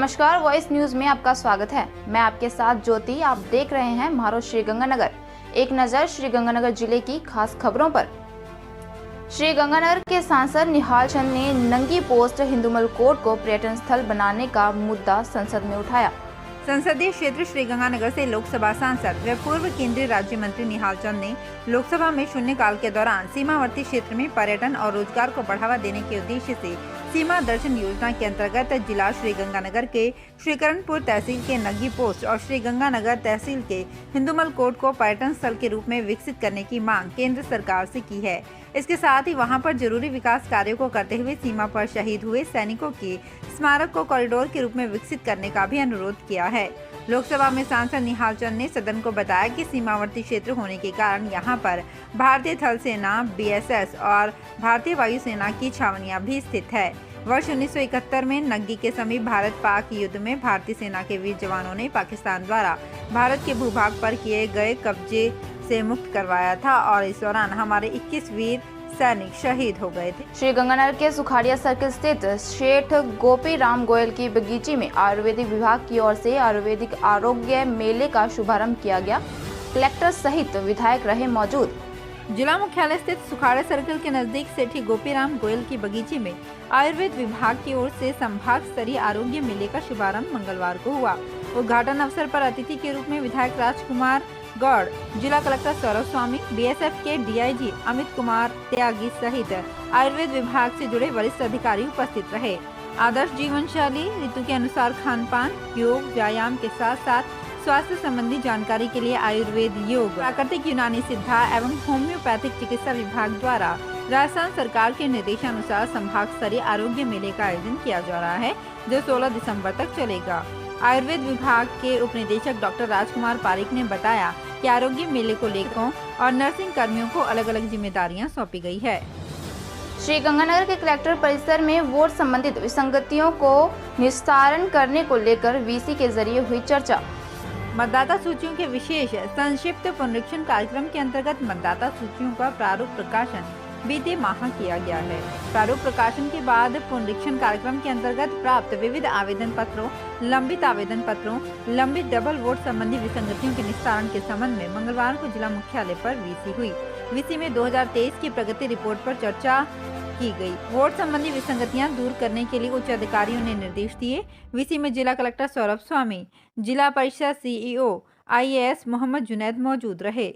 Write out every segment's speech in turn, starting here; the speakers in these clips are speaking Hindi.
नमस्कार, वॉइस न्यूज में आपका स्वागत है। मैं आपके साथ ज्योति। आप देख रहे हैं म्हारो श्रीगंगानगर। एक नजर श्रीगंगानगर जिले की खास खबरों पर। श्रीगंगानगर के सांसद निहाल चंद ने नंगी पोस्ट हिंदुमल कोर्ट को पर्यटन स्थल बनाने का मुद्दा संसद में उठाया। संसदीय क्षेत्र श्रीगंगानगर से लोकसभा सांसद व पूर्व केंद्रीय राज्य मंत्री निहाल चंद ने लोकसभा में शून्यकाल के दौरान सीमावर्ती क्षेत्र में पर्यटन और रोजगार को बढ़ावा देने के उद्देश्य से सीमा दर्शन योजना के अंतर्गत जिला श्रीगंगानगर के श्रीकरणपुर तहसील के नंगी पोस्ट और श्रीगंगानगर तहसील के हिंदुमल कोर्ट को पर्यटन स्थल के रूप में विकसित करने की मांग केंद्र सरकार से की है। इसके साथ ही वहां पर जरूरी विकास कार्यों को करते हुए सीमा पर शहीद हुए सैनिकों के स्मारक को कॉरिडोर के रूप में विकसित करने का भी अनुरोध किया है। लोकसभा में सांसद निहाल चंद ने सदन को बताया कि सीमावर्ती क्षेत्र होने के कारण यहां पर भारतीय थल सेना, बीएसएस और भारतीय वायुसेना की छावनियां भी स्थित है। वर्ष 1971 में नंगी के समीप भारत पाक युद्ध में भारतीय सेना के वीर जवानों ने पाकिस्तान द्वारा भारत के भूभाग पर किए गए कब्जे से मुक्त करवाया था और इस दौरान हमारे 21 वीर सैनिक शहीद हो गए थे। श्रीगंगानगर के सुखाड़िया सर्किल स्थित सेठ गोपी राम गोयल की बगीची में आयुर्वेदिक विभाग की ओर से आयुर्वेदिक आरोग्य मेले का शुभारंभ किया गया। कलेक्टर सहित विधायक रहे मौजूद। जिला मुख्यालय स्थित सुखाड़िया सर्किल के नजदीक सेठी गोपीराम गोयल की बगीचे में आयुर्वेद विभाग की ओर से संभाग स्तरीय आरोग्य मेले का शुभारंभ मंगलवार को हुआ। उद्घाटन अवसर पर अतिथि के रूप में विधायक राजकुमार गौड़, जिला कलेक्टर सौरभ स्वामी, बीएसएफ के डीआईजी अमित कुमार त्यागी सहित आयुर्वेद विभाग से जुड़े वरिष्ठ अधिकारी उपस्थित रहे। आदर्श जीवन शैली, ऋतु के अनुसार खान पान, योग, व्यायाम के साथ साथ स्वास्थ्य संबंधी जानकारी के लिए आयुर्वेद, योग, प्राकृतिक यूनानी सिद्धा एवं होम्योपैथिक चिकित्सा विभाग द्वारा राजस्थान सरकार के निर्देशानुसार संभाग स्तरीय आरोग्य मेले का आयोजन किया जा रहा है, जो 16 दिसंबर तक चलेगा। आयुर्वेद विभाग के उप निदेशक डॉक्टर राजकुमार पारिक ने बताया कि आरोग्य मेले को लेकर और नर्सिंग कर्मियों को अलग अलग जिम्मेदारियां सौंपी गई है। श्रीगंगानगर के कलेक्टर परिसर में वोट संबंधित विसंगतियों को निस्तारण करने को लेकर वीसी के जरिए हुई चर्चा। मतदाता सूचियों के विशेष संक्षिप्त पुनरीक्षण कार्यक्रम के अंतर्गत मतदाता सूचियों का प्रारूप प्रकाशन बीते माह किया गया है। प्रारूप प्रकाशन के बाद पुनरीक्षण कार्यक्रम के अंतर्गत प्राप्त विविध आवेदन पत्रों, लंबित आवेदन पत्रों, लंबित डबल वोट संबंधी विसंगतियों के निस्तारण के संबंध में मंगलवार को जिला मुख्यालय पर वीसी हुई। वीसी में 2023 की प्रगति रिपोर्ट पर चर्चा की गई। वोट संबंधी विसंगतियां दूर करने के लिए उच्च अधिकारियों ने निर्देश दिए। वीसी में जिला कलेक्टर सौरभ स्वामी, जिला परिषद सीईओ आईएएस मोहम्मद जुनैद मौजूद रहे।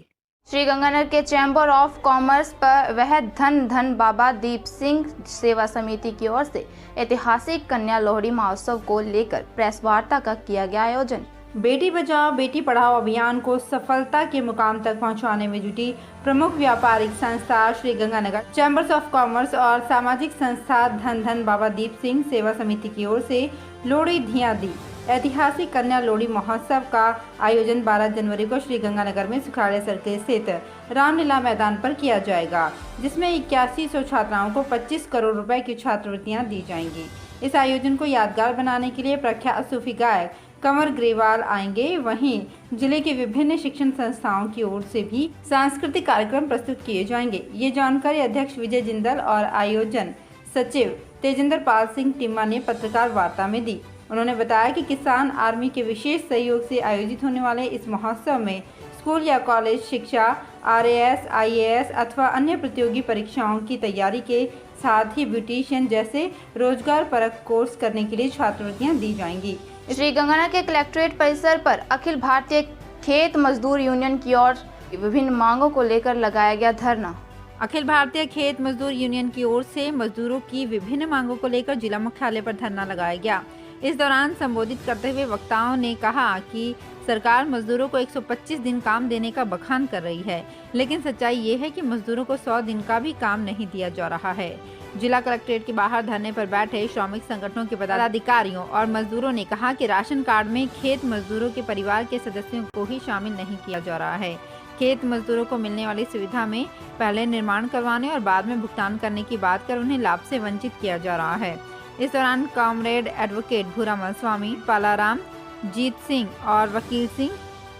श्रीगंगानगर के चैम्बर ऑफ कॉमर्स पर वह धन बाबा दीप सिंह सेवा समिति की ओर से ऐतिहासिक कन्या लोहड़ी महोत्सव को लेकर प्रेस वार्ता का किया गया आयोजन। बेटी बचाओ बेटी पढ़ाओ अभियान को सफलता के मुकाम तक पहुंचाने में जुटी प्रमुख व्यापारिक संस्था श्रीगंगानगर चैम्बर्स ऑफ कॉमर्स और सामाजिक संस्था धन बाबा दीप सिंह सेवा समिति की ओर से लोहड़ी धिया दी ऐतिहासिक कन्या लोहड़ी महोत्सव का आयोजन 12 जनवरी को श्रीगंगानगर में सुखाड़िया सर्किल स्थित रामलीला मैदान पर किया जाएगा, जिसमें 8100 छात्राओं को 25 करोड़ रुपए की छात्रवृत्तियां दी जाएंगी। इस आयोजन को यादगार बनाने के लिए प्रख्यात सूफी गायक कंवर ग्रेवाल आएंगे। वहीं जिले के विभिन्न शिक्षण संस्थाओं की ओर से भी सांस्कृतिक कार्यक्रम प्रस्तुत किए जाएंगे। ये जानकारी अध्यक्ष विजय जिंदल और आयोजन सचिव तेजेंद्र पाल सिंह टिम्मा ने पत्रकार वार्ता में दी। उन्होंने बताया कि किसान आर्मी के विशेष सहयोग से आयोजित होने वाले इस महोत्सव में स्कूल या कॉलेज शिक्षा, आरएएस, आईएएस अथवा अन्य प्रतियोगी परीक्षाओं की तैयारी के साथ ही ब्यूटिशियन जैसे रोजगार परक कोर्स करने के लिए छात्रवृत्तियां दी जाएंगी। श्रीगंगानगर के कलेक्ट्रेट परिसर पर अखिल भारतीय खेत मजदूर यूनियन की ओर विभिन्न मांगों को लेकर लगाया गया धरना। अखिल भारतीय खेत मजदूर यूनियन की ओर से मजदूरों की विभिन्न मांगों को लेकर जिला मुख्यालय पर धरना लगाया गया। इस दौरान संबोधित करते हुए वक्ताओं ने कहा कि सरकार मजदूरों को 125 दिन काम देने का बखान कर रही है, लेकिन सच्चाई ये है कि मजदूरों को 100 दिन का भी काम नहीं दिया जा रहा है। जिला कलेक्ट्रेट के बाहर धरने पर बैठे श्रमिक संगठनों के पदाधिकारियों और मजदूरों ने कहा कि राशन कार्ड में खेत मजदूरों के परिवार के सदस्यों को ही शामिल नहीं किया जा रहा है। खेत मजदूरों को मिलने वाली सुविधा में पहले निर्माण करवाने और बाद में भुगतान करने की बात कर उन्हें लाभ से वंचित किया जा रहा है। इस दौरान कॉमरेड एडवोकेट भूरामल स्वामी, पालाराम, जीत सिंह और वकील सिंह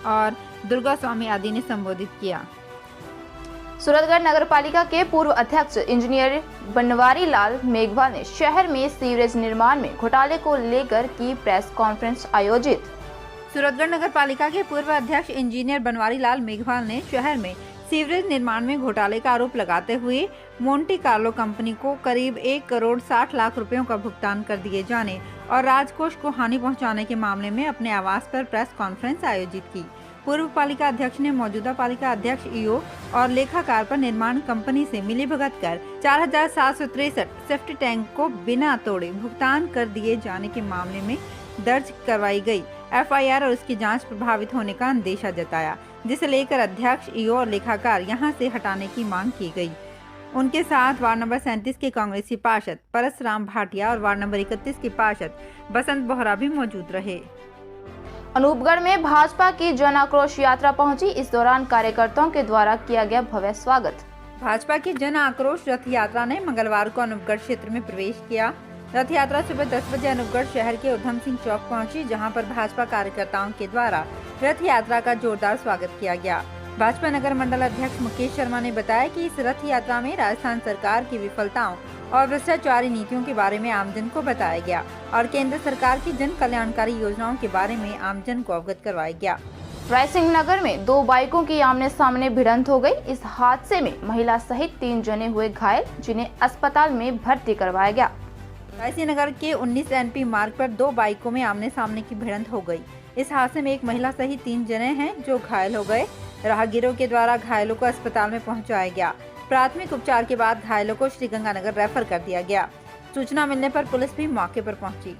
और दुर्गा स्वामी आदि ने संबोधित किया। सूरतगढ़ नगर पालिका के पूर्व अध्यक्ष इंजीनियर बनवारी लाल मेघवाल ने शहर में सीवरेज निर्माण में घोटाले को लेकर की प्रेस कॉन्फ्रेंस आयोजित। सूरतगढ़ नगर पालिका के पूर्व अध्यक्ष इंजीनियर बनवारी लाल मेघवाल ने शहर में सीवरेज निर्माण में घोटाले का आरोप लगाते हुए मोंटे कार्लो कंपनी को करीब 1 करोड़ 60 लाख रुपयों का भुगतान कर दिए जाने और राजकोष को हानि पहुंचाने के मामले में अपने आवास पर प्रेस कॉन्फ्रेंस आयोजित की। पूर्व पालिका अध्यक्ष ने मौजूदा पालिका अध्यक्ष ईओ और लेखाकार पर निर्माण कंपनी से मिलीभगत कर 4763 सेफ्टी टैंक को बिना तोड़े भुगतान कर दिए जाने के मामले में दर्ज करवाई गई एफआईआर और उसकी जांच प्रभावित होने का अंदेशा जताया, जिसे लेकर अध्यक्ष ईओ और लेखाकार यहां से हटाने की मांग की गई। उनके साथ वार्ड नंबर 37 के कांग्रेसी पार्षद परसराम भाटिया और वार्ड नंबर 31 के पार्षद बसंत बोहरा भी मौजूद रहे। अनूपगढ़ में भाजपा की जन आक्रोश यात्रा पहुंची। इस दौरान कार्यकर्ताओं के द्वारा किया गया भव्य स्वागत। भाजपा की जन आक्रोश रथ यात्रा ने मंगलवार को अनूपगढ़ क्षेत्र में प्रवेश किया। रथ यात्रा सुबह 10 बजे अनूपगढ़ शहर के उधम सिंह चौक पहुंची, जहां पर भाजपा कार्यकर्ताओं के द्वारा रथ यात्रा का जोरदार स्वागत किया गया। भाजपा नगर मंडल अध्यक्ष मुकेश शर्मा ने बताया कि इस रथ यात्रा में राजस्थान सरकार की विफलताओं और भ्रष्टाचारी नीतियों के बारे में आमजन को बताया गया और केंद्र सरकार की जन कल्याणकारी योजनाओं के बारे में आमजन को अवगत करवाया गया। रायसिंह नगर में 2 बाइकों की आमने सामने भिड़ंत हो गई। इस हादसे में महिला सहित 3 जने हुए घायल, जिन्हें अस्पताल में भर्ती करवाया गया। रायसिंह नगर के 19 NP मार्ग पर 2 बाइकों में आमने सामने की भिड़ंत हो गई। इस हादसे में एक महिला सहित 3 जने हैं जो घायल हो गए। राहगीरों के द्वारा घायलों को अस्पताल में पहुंचाया गया। प्राथमिक उपचार के बाद घायलों को श्रीगंगानगर रेफर कर दिया गया। सूचना मिलने पर पुलिस भी मौके पर पहुंची।